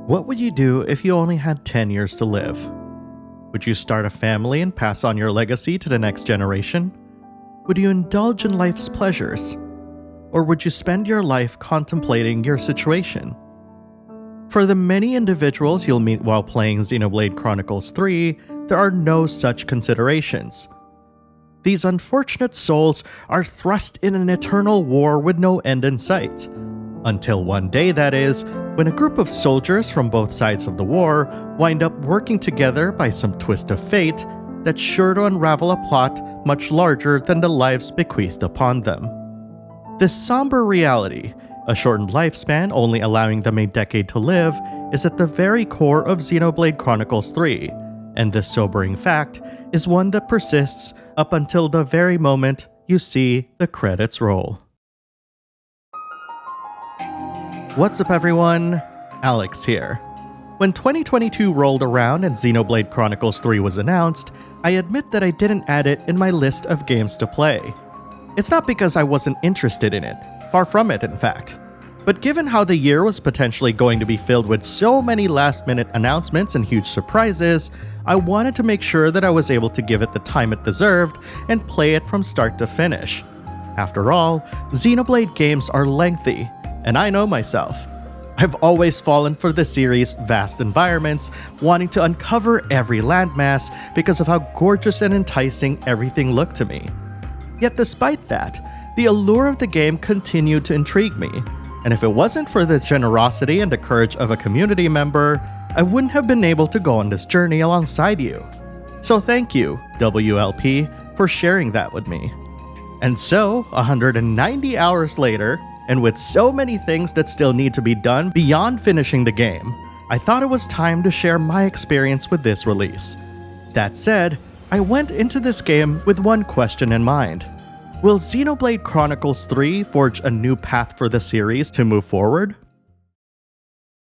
What would you do if you only had 10 years to live? Would you start a family and pass on your legacy to the next generation? Would you indulge in life's pleasures? Or would you spend your life contemplating your situation? For the many individuals you'll meet while playing Xenoblade Chronicles 3, there are no such considerations. These unfortunate souls are thrust in an eternal war with no end in sight. Until one day, that is, when a group of soldiers from both sides of the war wind up working together by some twist of fate that's sure to unravel a plot much larger than the lives bequeathed upon them. This somber reality, a shortened lifespan only allowing them a decade to live, is at the very core of Xenoblade Chronicles 3, and this sobering fact is one that persists up until the very moment you see the credits roll. What's up everyone? Alex here. When 2022 rolled around and Xenoblade Chronicles 3 was announced, I admit that I didn't add it in my list of games to play. It's not because I wasn't interested in it, far from it in fact. But given how the year was potentially going to be filled with so many last-minute announcements and huge surprises, I wanted to make sure that I was able to give it the time it deserved and play it from start to finish. After all, Xenoblade games are lengthy, and I know myself. I've always fallen for the series' vast environments, wanting to uncover every landmass because of how gorgeous and enticing everything looked to me. Yet despite that, the allure of the game continued to intrigue me, and if it wasn't for the generosity and the courage of a community member, I wouldn't have been able to go on this journey alongside you. So thank you, DoubleYouLP, for sharing that with me. And so, 190 hours later, and with so many things that still need to be done beyond finishing the game, I thought it was time to share my experience with this release. That said, I went into this game with one question in mind. Will Xenoblade Chronicles 3 forge a new path for the series to move forward?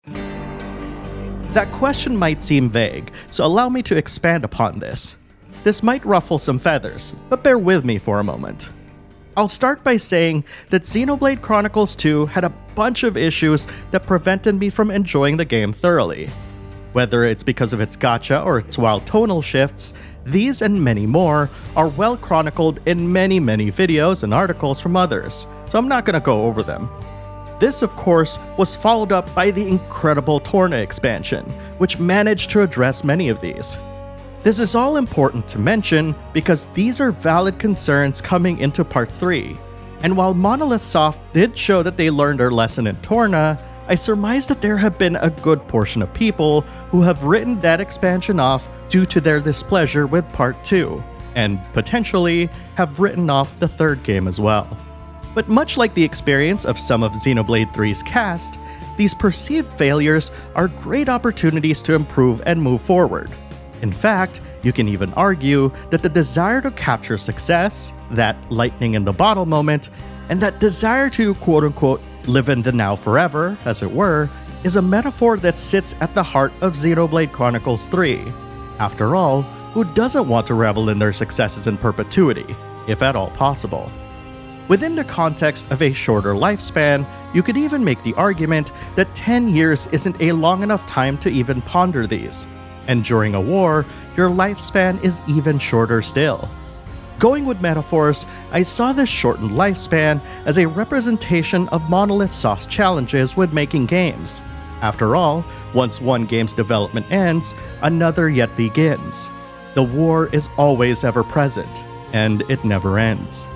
That question might seem vague, so allow me to expand upon this. This might ruffle some feathers, but bear with me for a moment. I'll start by saying that Xenoblade Chronicles 2 had a bunch of issues that prevented me from enjoying the game thoroughly. Whether it's because of its gacha or its wild tonal shifts, these and many more are well chronicled in many videos and articles from others, so I'm not gonna go over them. This, of course, was followed up by the incredible Torna expansion, which managed to address many of these. This is all important to mention because these are valid concerns coming into Part 3, and while Monolith Soft did show that they learned their lesson in Torna, I surmise that there have been a good portion of people who have written that expansion off due to their displeasure with Part 2, and potentially have written off the third game as well. But much like the experience of some of Xenoblade 3's cast, these perceived failures are great opportunities to improve and move forward. In fact, you can even argue that the desire to capture success, that lightning in the bottle moment, and that desire to quote-unquote live in the now forever, as it were, is a metaphor that sits at the heart of Xenoblade Chronicles 3. After all, who doesn't want to revel in their successes in perpetuity, if at all possible? Within the context of a shorter lifespan, you could even make the argument that 10 years isn't a long enough time to even ponder these. And during a war, your lifespan is even shorter still. Going with metaphors, I saw this shortened lifespan as a representation of Monolith Soft's challenges with making games. After all, once one game's development ends, another yet begins. The war is always ever present, and it never ends.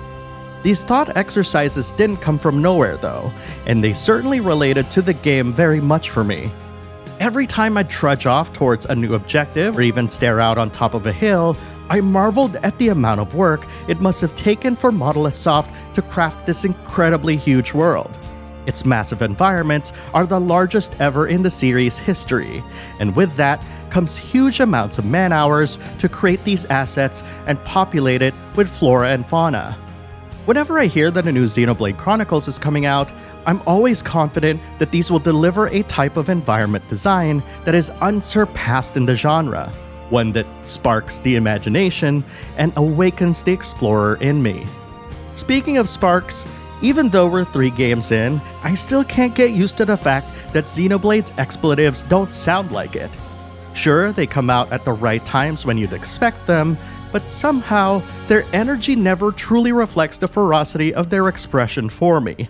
These thought exercises didn't come from nowhere though, and they certainly related to the game very much for me. Every time I'd trudge off towards a new objective or even stare out on top of a hill, I marveled at the amount of work it must have taken for Monolith Soft to craft this incredibly huge world. Its massive environments are the largest ever in the series' history, and with that comes huge amounts of man-hours to create these assets and populate it with flora and fauna. Whenever I hear that a new Xenoblade Chronicles is coming out, I'm always confident that these will deliver a type of environment design that is unsurpassed in the genre, one that sparks the imagination and awakens the explorer in me. Speaking of sparks, Even though we're 3 games in, I still can't get used to the fact that Xenoblade's expletives don't sound like it. Sure, they come out at the right times when you'd expect them, but somehow their energy never truly reflects the ferocity of their expression for me.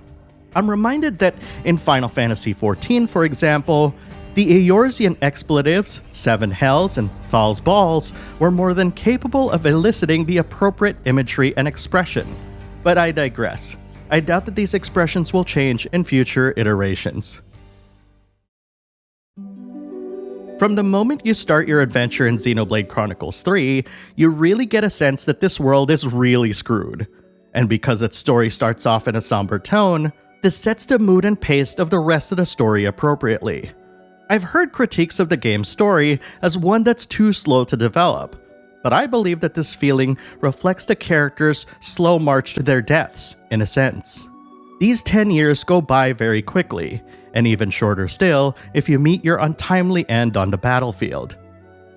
I'm reminded that in Final Fantasy XIV, for example, the Eorzean expletives, Seven Hells, and Thal's Balls were more than capable of eliciting the appropriate imagery and expression. But I digress. I doubt that these expressions will change in future iterations. From the moment you start your adventure in Xenoblade Chronicles 3, you really get a sense that this world is really screwed. And because its story starts off in a somber tone, this sets the mood and pace of the rest of the story appropriately. I've heard critiques of the game's story as one that's too slow to develop, but I believe that this feeling reflects the characters' slow march to their deaths, in a sense. These 10 years go by very quickly, and even shorter still if you meet your untimely end on the battlefield.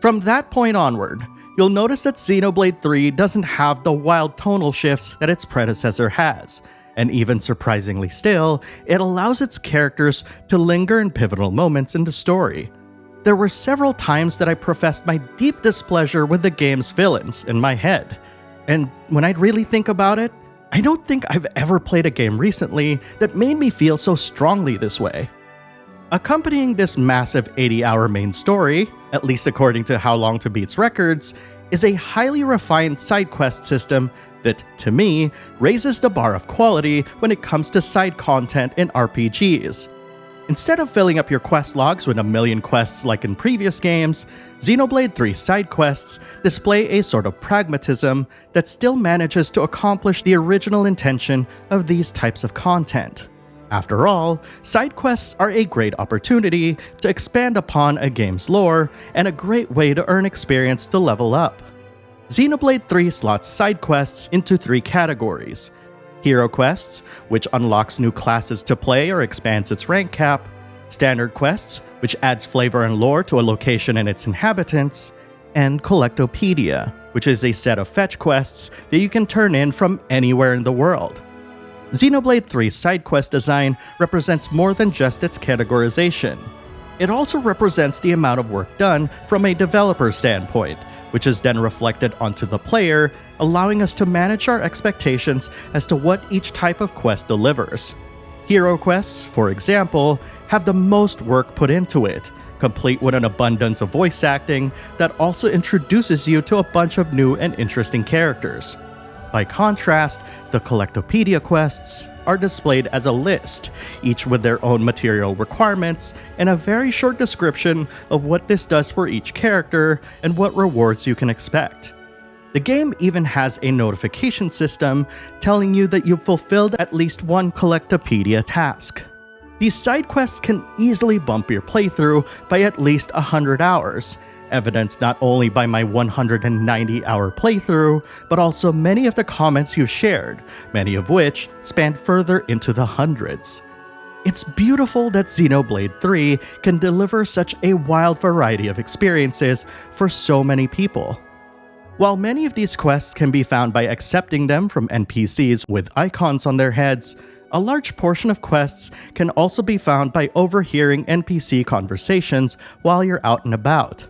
From that point onward, you'll notice that Xenoblade 3 doesn't have the wild tonal shifts that its predecessor has, and even surprisingly still, it allows its characters to linger in pivotal moments in the story. There were several times that I professed my deep displeasure with the game's villains in my head, and when I'd really think about it, I don't think I've ever played a game recently that made me feel so strongly this way. Accompanying this massive 80-hour main story, at least according to How Long to Beat's records, is a highly refined side quest system that, to me, raises the bar of quality when it comes to side content in RPGs. Instead of filling up your quest logs with a million quests like in previous games, Xenoblade 3's side quests display a sort of pragmatism that still manages to accomplish the original intention of these types of content. After all, side quests are a great opportunity to expand upon a game's lore and a great way to earn experience to level up. Xenoblade 3 slots side quests into 3 categories: Hero Quests, which unlocks new classes to play or expands its rank cap; Standard Quests, which adds flavor and lore to a location and its inhabitants; and Collectopedia, which is a set of fetch quests that you can turn in from anywhere in the world. Xenoblade 3's side quest design represents more than just its categorization. It also represents the amount of work done from a developer standpoint, which is then reflected onto the player, allowing us to manage our expectations as to what each type of quest delivers. Hero quests, for example, have the most work put into it, complete with an abundance of voice acting that also introduces you to a bunch of new and interesting characters. By contrast, the Collectopedia quests are displayed as a list, each with their own material requirements and a very short description of what this does for each character and what rewards you can expect. The game even has a notification system telling you that you've fulfilled at least one Collectopedia task. These side quests can easily bump your playthrough by at least 100 hours, evidenced not only by my 190-hour playthrough, but also many of the comments you've shared, many of which span further into the hundreds. It's beautiful that Xenoblade 3 can deliver such a wild variety of experiences for so many people. While many of these quests can be found by accepting them from NPCs with icons on their heads, a large portion of quests can also be found by overhearing NPC conversations while you're out and about.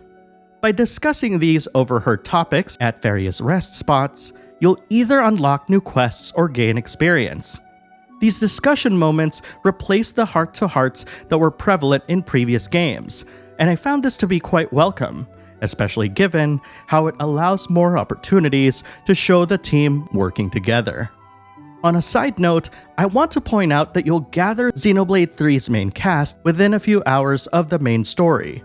By discussing these overheard topics at various rest spots, you'll either unlock new quests or gain experience. These discussion moments replace the heart-to-hearts that were prevalent in previous games, and I found this to be quite welcome, especially given how it allows more opportunities to show the team working together. On a side note, I want to point out that you'll gather Xenoblade 3's main cast within a few hours of the main story.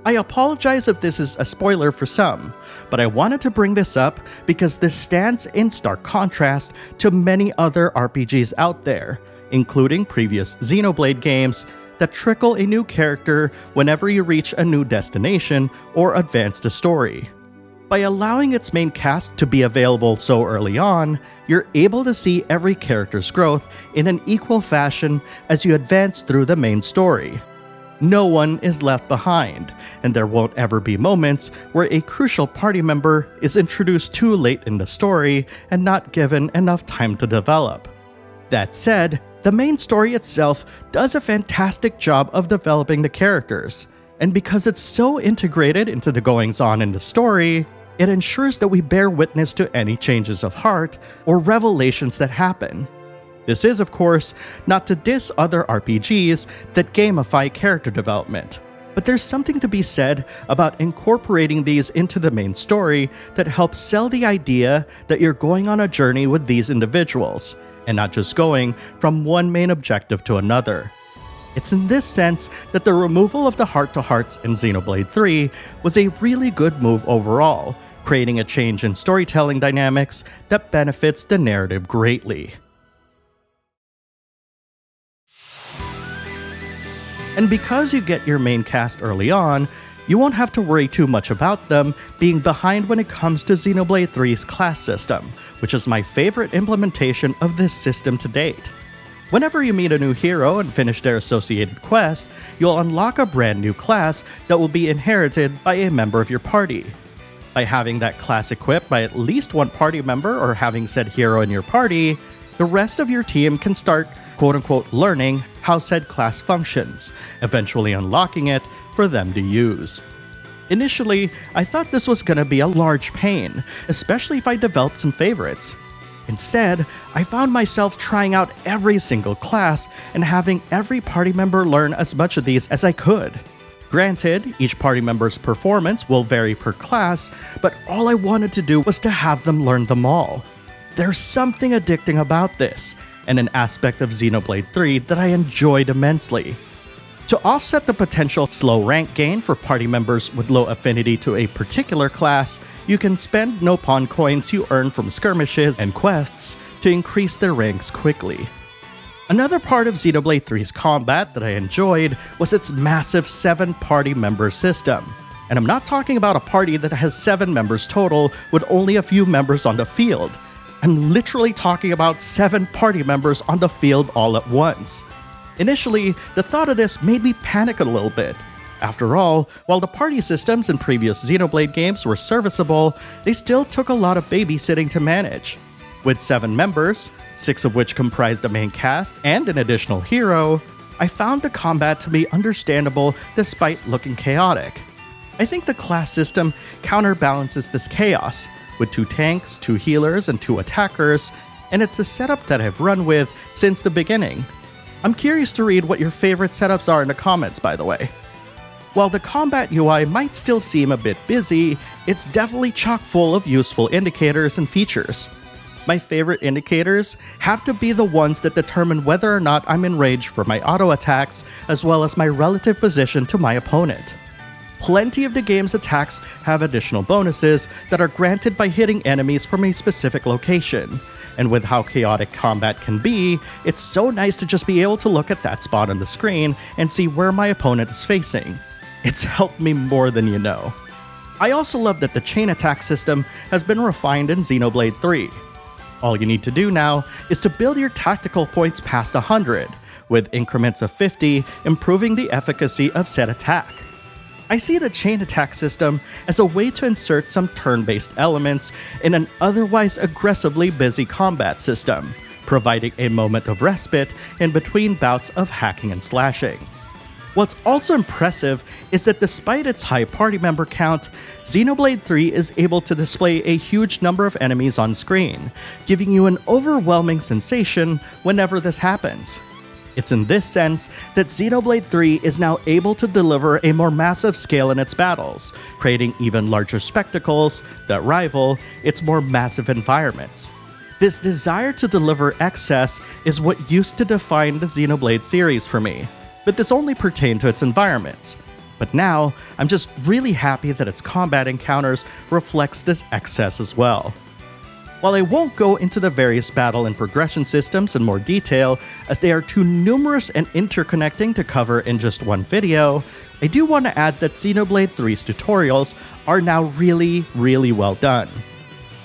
I apologize if this is a spoiler for some, but I wanted to bring this up because this stands in stark contrast to many other RPGs out there, including previous Xenoblade games, that trickle a new character whenever you reach a new destination or advance the story. By allowing its main cast to be available so early on, you're able to see every character's growth in an equal fashion as you advance through the main story. No one is left behind, and there won't ever be moments where a crucial party member is introduced too late in the story and not given enough time to develop. That said, the main story itself does a fantastic job of developing the characters, and because it's so integrated into the goings-on in the story, it ensures that we bear witness to any changes of heart or revelations that happen. This is, of course, not to diss other RPGs that gamify character development, but there's something to be said about incorporating these into the main story that helps sell the idea that you're going on a journey with these individuals, and not just going from one main objective to another. It's in this sense that the removal of the heart-to-hearts in Xenoblade 3 was a really good move overall, creating a change in storytelling dynamics that benefits the narrative greatly. And because you get your main cast early on, you won't have to worry too much about them being behind when it comes to Xenoblade 3's class system, which is my favorite implementation of this system to date. Whenever you meet a new hero and finish their associated quest, you'll unlock a brand new class that will be inherited by a member of your party. By having that class equipped by at least one party member or having said hero in your party, the rest of your team can start quote-unquote learning how said class functions, eventually unlocking it for them to use. Initially, I thought this was gonna be a large pain, especially if I developed some favorites. Instead, I found myself trying out every single class and having every party member learn as much of these as I could. Granted, each party member's performance will vary per class, but all I wanted to do was to have them learn them all. There's something addicting about this, and an aspect of Xenoblade 3 that I enjoyed immensely. To offset the potential slow rank gain for party members with low affinity to a particular class, you can spend no-pawn coins you earn from skirmishes and quests to increase their ranks quickly. Another part of Xenoblade 3's combat that I enjoyed was its massive 7-party member system. And I'm not talking about a party that has 7 members total with only a few members on the field. I'm literally talking about 7 party members on the field all at once. Initially, the thought of this made me panic a little bit. After all, while the party systems in previous Xenoblade games were serviceable, they still took a lot of babysitting to manage. With 7 members, 6 of which comprised the main cast and an additional hero, I found the combat to be understandable despite looking chaotic. I think the class system counterbalances this chaos, with 2 tanks, 2 healers, and 2 attackers, and it's the setup that I've run with since the beginning. I'm curious to read what your favorite setups are in the comments, by the way. While the combat UI might still seem a bit busy, it's definitely chock full of useful indicators and features. My favorite indicators have to be the ones that determine whether or not I'm in range for my auto attacks, as well as my relative position to my opponent. Plenty of the game's attacks have additional bonuses that are granted by hitting enemies from a specific location, and with how chaotic combat can be, it's so nice to just be able to look at that spot on the screen and see where my opponent is facing. It's helped me more than you know. I also love that the chain attack system has been refined in Xenoblade 3. All you need to do now is to build your tactical points past 100, with increments of 50 improving the efficacy of said attack. I see the chain attack system as a way to insert some turn-based elements in an otherwise aggressively busy combat system, providing a moment of respite in between bouts of hacking and slashing. What's also impressive is that despite its high party member count, Xenoblade 3 is able to display a huge number of enemies on screen, giving you an overwhelming sensation whenever this happens. It's in this sense that Xenoblade 3 is now able to deliver a more massive scale in its battles, creating even larger spectacles that rival its more massive environments. This desire to deliver excess is what used to define the Xenoblade series for me, but this only pertained to its environments. But now, I'm just really happy that its combat encounters reflects this excess as well. While I won't go into the various battle and progression systems in more detail, as they are too numerous and interconnecting to cover in just one video, I do want to add that Xenoblade 3's tutorials are now really well done.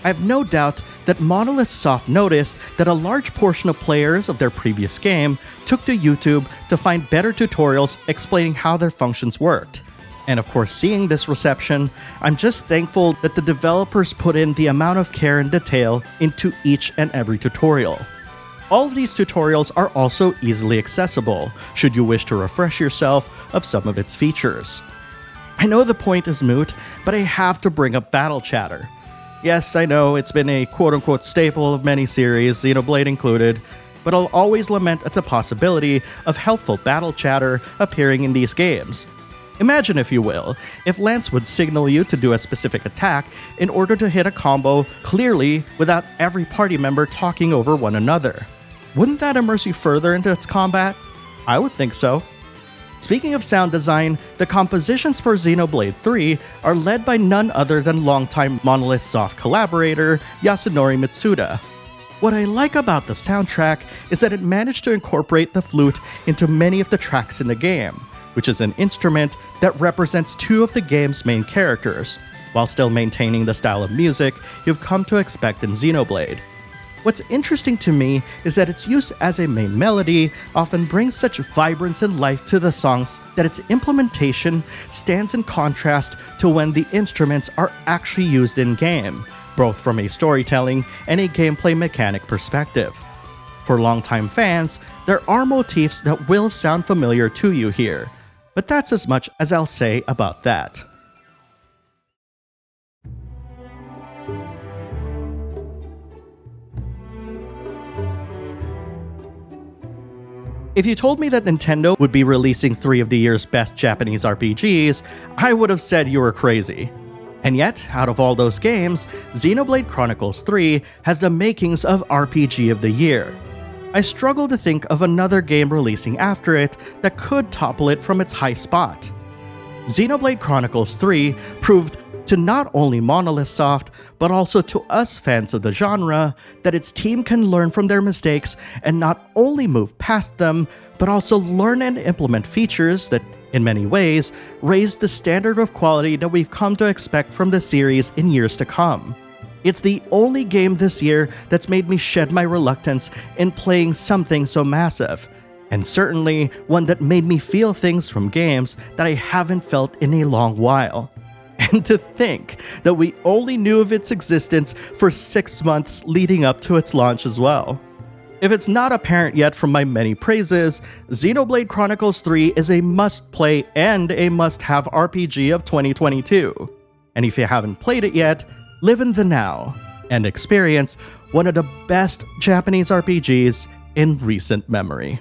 I have no doubt that Monolith Soft noticed that a large portion of players of their previous game took to YouTube to find better tutorials explaining how their functions worked. And of course, seeing this reception, I'm just thankful that the developers put in the amount of care and detail into each and every tutorial. All of these tutorials are also easily accessible, should you wish to refresh yourself of some of its features. I know the point is moot, but I have to bring up battle chatter. Yes, I know it's been a quote-unquote staple of many series, Xenoblade included, but I'll always lament at the possibility of helpful battle chatter appearing in these games. Imagine, if you will, if Lance would signal you to do a specific attack in order to hit a combo clearly without every party member talking over one another. Wouldn't that immerse you further into its combat? I would think so. Speaking of sound design, the compositions for Xenoblade 3 are led by none other than longtime Monolith Soft collaborator Yasunori Mitsuda. What I like about the soundtrack is that it managed to incorporate the flute into many of the tracks in the game, which is an instrument that represents two of the game's main characters, while still maintaining the style of music you've come to expect in Xenoblade. What's interesting to me is that its use as a main melody often brings such vibrance and life to the songs that its implementation stands in contrast to when the instruments are actually used in-game, both from a storytelling and a gameplay mechanic perspective. For longtime fans, there are motifs that will sound familiar to you here, but that's as much as I'll say about that. If you told me that Nintendo would be releasing 3 of the year's best Japanese RPGs, I would have said you were crazy. And yet, out of all those games, Xenoblade Chronicles 3 has the makings of RPG of the Year. I struggle to think of another game releasing after it that could topple it from its high spot. Xenoblade Chronicles 3 proved to not only Monolith Soft, but also to us fans of the genre, that its team can learn from their mistakes and not only move past them, but also learn and implement features that, in many ways, raise the standard of quality that we've come to expect from the series in years to come. It's the only game this year that's made me shed my reluctance in playing something so massive, and certainly one that made me feel things from games that I haven't felt in a long while. And to think that we only knew of its existence for 6 months leading up to its launch as well. If it's not apparent yet from my many praises, Xenoblade Chronicles 3 is a must-play and a must-have RPG of 2022. And if you haven't played it yet, live in the now and experience one of the best Japanese RPGs in recent memory.